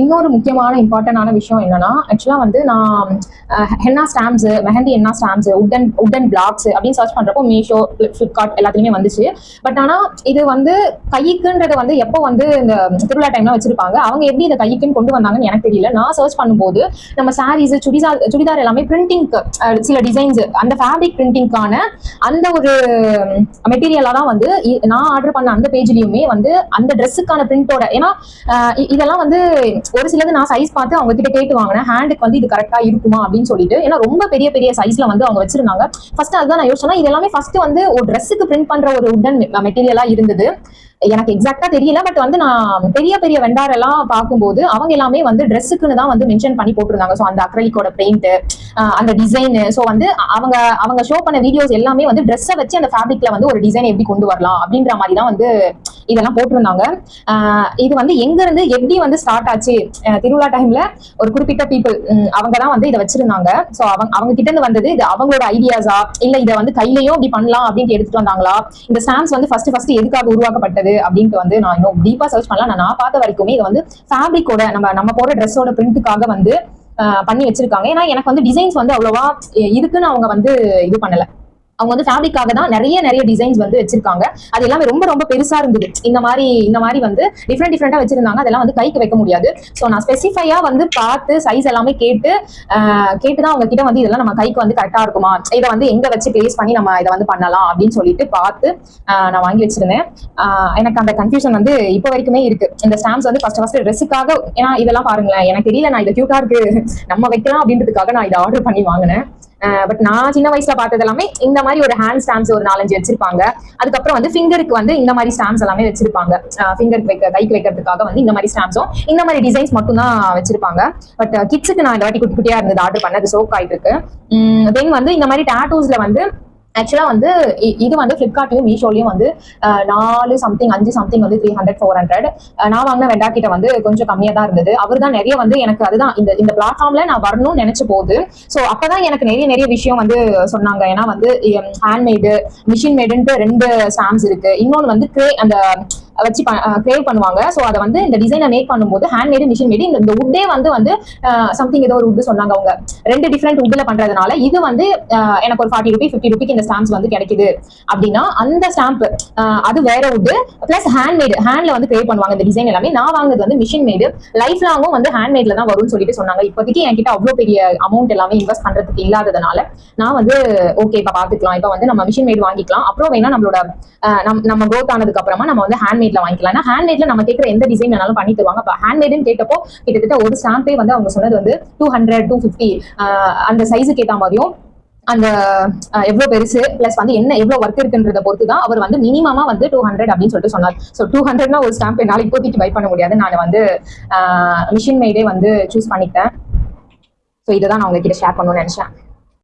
இன்னொரு முக்கியமான இம்பார்ட்டன்டான விஷயம் என்னன்னா, ஆக்சுவலா வந்து நான் henna stamps, mehndi henna stamps, wooden blocks அப்படின்னு சர்ச் பண்றப்போ மீஷோ, ஃபிளிப்கார்ட் எல்லாத்துலயுமே வந்துச்சு. பட் ஆனா இது வந்து கைக்குன்றது வந்து எப்போ வந்து இந்த திருவிழா டைம்ல வச்சிருப்பாங்க, அவங்க எப்படி இதை கைக்குன்னு கொண்டு வந்தாங்கன்னு எனக்கு தெரியல. நான் சர்ச் பண்ணும்போது நம்ம சாரீஸ், சுடிதார் எல்லாமே பிரிண்டிங்க்கு சில டிசைன்ஸ், அந்த ஃபேப்ரிக் பிரிண்டிங்கான அந்த ஒரு மெட்டீரியலா தான் வந்து நான் ஆர்டர் பண்ண அந்த பேஜ்லயுமே வந்து அந்த ட்ரெஸ்ஸுக்கான பிரிண்டோட. ஏன்னா இதெல்லாம் வந்து ஒரு சிலது நான் சைஸ் பார்த்து அவங்க கிட்ட கேட்டு வாங்கினேன், ஹேண்டுக்கு வந்து இது கரெக்டா இருக்குமா அப்படின்னு சொல்லிட்டு. ஏன்னா ரொம்ப பெரிய பெரிய சைஸ்ல வந்து அவங்க வச்சிருந்தாங்க. ஃபர்ஸ்ட் அதுதான் நான் யோசிச்சேன், இது எல்லாமே ஃபர்ஸ்ட் வந்து ஒரு ட்ரெஸ்ஸுக்கு பிரிண்ட் பண்ற ஒரு உடன் மெட்டீரியலா இருந்தது. எனக்கு எக்ஸாக்டா தெரியல. பட் வந்து நான் பெரிய பெரிய வெண்டார் எல்லாம் பார்க்கும்போது அவங்க எல்லாமே வந்து ட்ரெஸ்ஸுக்குன்னு தான் வந்து மென்ஷன் பண்ணி போட்டிருந்தாங்க. ஸோ அந்த அக்ரலிக்கோட பெயிண்ட், அந்த டிசைன், ஸோ வந்து அவங்க ஷோ பண்ண வீடியோஸ் எல்லாமே வந்து ட்ரெஸ்ஸை வச்சு அந்த ஃபேப்ரிக்ல வந்து ஒரு டிசைன் எப்படி கொண்டு வரலாம் அப்படின்ற மாதிரி தான் வந்து இதெல்லாம் போட்டிருந்தாங்க. இது வந்து எங்க இருந்து எப்படி வந்து ஸ்டார்ட் ஆச்சு, திருவிழா டைம்ல ஒரு குறிப்பிட்ட பீப்புள் அவங்க தான் வந்து இதை வச்சிருந்தாங்க. ஸோ அவங்க கிட்ட இருந்து வந்தது இது அவங்களோட ஐடியாஸா, இல்ல இதை வந்து கையிலையும் இப்படி பண்ணலாம் அப்படின்ட்டு எடுத்துட்டு வந்தாங்களா, இந்த ஸ்டாம்ப்ஸ் வந்து ஃபர்ஸ்ட் எதுக்காக உருவாக்கப்பட்டது அப்படின்ட்டு வந்து நான் இன்னும் டீப்பா சர்ச் பண்ணலாம். நான் பார்த்த வரைக்குமே இது வந்து ஃபேப்ரிக்கோட நம்ம போற ட்ரெஸ்ஸோட பிரிண்ட்டுக்காக வந்து பண்ணி வச்சிருக்காங்க. ஏன்னா எனக்கு வந்து டிசைன்ஸ் வந்து அவ்வளவா இருக்குன்னு அவங்க வந்து இது பண்ணல. அவங்க வந்து ஃபேப்ரிக்காக தான் நிறைய டிசைன்ஸ் வந்து வச்சிருக்காங்க. அது எல்லாமே ரொம்ப ரொம்ப பெருசா இருந்தது. இந்த மாதிரி வந்து டிஃப்ரெண்டா வச்சிருந்தாங்க. அதெல்லாம் வந்து கைக்கு வைக்க முடியாது. ஸோ நான் ஸ்பெசிஃபையா வந்து பார்த்து சைஸ் எல்லாமே கேட்டுதான் அவங்க கிட்ட வந்து இதெல்லாம் நம்ம கைக்கு வந்து கரெக்டா இருக்குமா, இதை வந்து எங்க வச்சு பிளேஸ் பண்ணி நம்ம இதை வந்து பண்ணலாம் அப்படின்னு சொல்லிட்டு பார்த்து நான் வாங்கி வச்சிருந்தேன். எனக்கு அந்த கன்ஃபியூஷன் வந்து இப்போ வரைக்குமே இருக்கு. இந்த ஸ்டாம்ப்ஸ் வந்து ஃபர்ஸ்ட் ட்ரெஸ்ஸுக்காக, ஏன்னா இதெல்லாம் பாருங்களேன், எனக்கு தெரியல, நான் இதை கியூட்டா இருக்கு நம்ம வைக்கலாம் அப்படின்றதுக்காக நான் இதை ஆர்டர் பண்ணி வாங்கினேன். பட் நான் சின்ன வயசுல பார்த்தது எல்லாமே இந்த மாதிரி ஒரு ஹேண்ட் ஸ்டாம்ப்ஸ் ஒரு 4-5 வச்சிருப்பாங்க. அதுக்கப்புறம் வந்து ஃபிங்கருக்கு வந்து இந்த மாதிரி ஸ்டாம்ப்ஸ் எல்லாமே வச்சிருப்பாங்க. ஃபிங்கருக்கு கைக்கு வைக்கிறதுக்காக வந்து இந்த மாதிரி ஸ்டாம்ப்ஸும் இந்த மாதிரி டிசைன்ஸ் மட்டும் தான் வச்சிருப்பாங்க. பட் கிட்ஸுக்கு நான் இந்த வாட்டி குட்டி குட்டியா இருந்தது ஆர்டர் பண்ணது, சோக் ஆயிட்டு இருக்கு. தென் வந்து இந்த மாதிரி டாட்டூஸ்ல வந்து ஆக்சுவலா வந்து இது வந்து பிளிப்கார்ட்லயும் மீஷோலயும் வந்து 4 சம்திங் 5 சம்திங் வந்து 300-400. நான் வாங்கின வெண்டா கிட்ட வந்து கொஞ்சம் கம்மியா தான் இருந்தது. அவர் தான் நிறைய வந்து எனக்கு அதுதான் இந்த பிளாட்ஃபார்ம்ல நான் வரணும்னு நினைச்ச போது, ஸோ அப்பதான் எனக்கு நிறைய விஷயம் வந்து சொன்னாங்க. ஏன்னா வந்து ஹேண்ட்மேடு, மிஷின் மேடுன்ட்டு 2 ஸ்டாம்ப்ஸ் இருக்கு. இன்னொன்று வந்து அந்த வச்சு கிரேவ் பண்ணுவாங்க. ஸோ அதை வந்து இந்த டிசைனை மேக் பண்ணும்போது ஹேண்ட்மேடு, மிஷின் மேடு, இந்த உட்டே வந்து சம்திங் ஏதோ ஒரு உட் சொன்னாங்க அவங்க, 2 டிஃப்ரெண்ட் உட்ல பண்றதுனால இது வந்து எனக்கு ஒரு 40 ரூபி 50 ரூபிக்கு இந்த ஸ்டாம்ப்ஸ் வந்து கிடைக்குது அப்படின்னா, அந்த ஸ்டாம்ப் அது வேற உட் பிளஸ் ஹேண்ட்மேடு, ஹேண்ட்ல வந்து கிரேவ் பண்ணுவாங்க இந்த டிசைன் எல்லாமே. நான் வாங்குறது வந்து மிஷின் மேடு, லைஃப் லாங்கும் வந்து ஹேண்ட்மேட்ல தான் வரும்னு சொல்லிட்டு சொன்னாங்க. இப்போதைக்கு என்கிட்ட அவ்வளோ பெரிய அமௌண்ட் எல்லாமே இன்வெஸ்ட் பண்றதுக்கு இல்லாததுனால நான் வந்து ஓகே இப்ப பாத்துக்கலாம், இப்ப வந்து நம்ம மிஷின் மேடு வாங்கிக்கலாம், அப்புறம் வேணா நம்மளோட நம்ம க்ரோத் ஆனதுக்கு அப்புறமா நம்ம வந்து ஹேண்ட்மேட்ல வாங்கிக்கலாம். ஏன்னா ஹேண்ட்மேட்ல நம்ம கேட்கிற எந்த டிசைன் வேணாலும் பண்ணி தருவாங்க. அப்ப ஹேண்ட்மேடுன்னு கேட்டப்போ கிட்டத்தட்ட ஒரு ஸ்டாம்பே வந்து அவங்க சொன்னது வந்து 200-250 அந்த சைஸுக்கு ஏற்ற மாதிரியும், அந்த எவ்வளவு பெருசு பிளஸ் வந்து என்ன எவ்வளவு ஒர்க் இருக்குன்றத பொறுத்து தான் அவர் வந்து மினிமமா வந்து 200 அப்படின்னு சொல்லிட்டு சொன்னார். ஸோ 200னா ஒரு ஸ்டாம்ப் என்னால் இப்போதைக்கு பை பண்ண முடியாது. நான் வந்து மிஷின் மேடே வந்து சூஸ் பண்ணிட்டேன். ஸோ இதை தான் நான் உங்ககிட்ட ஷேர் பண்ணணும்னு நினைச்சேன்.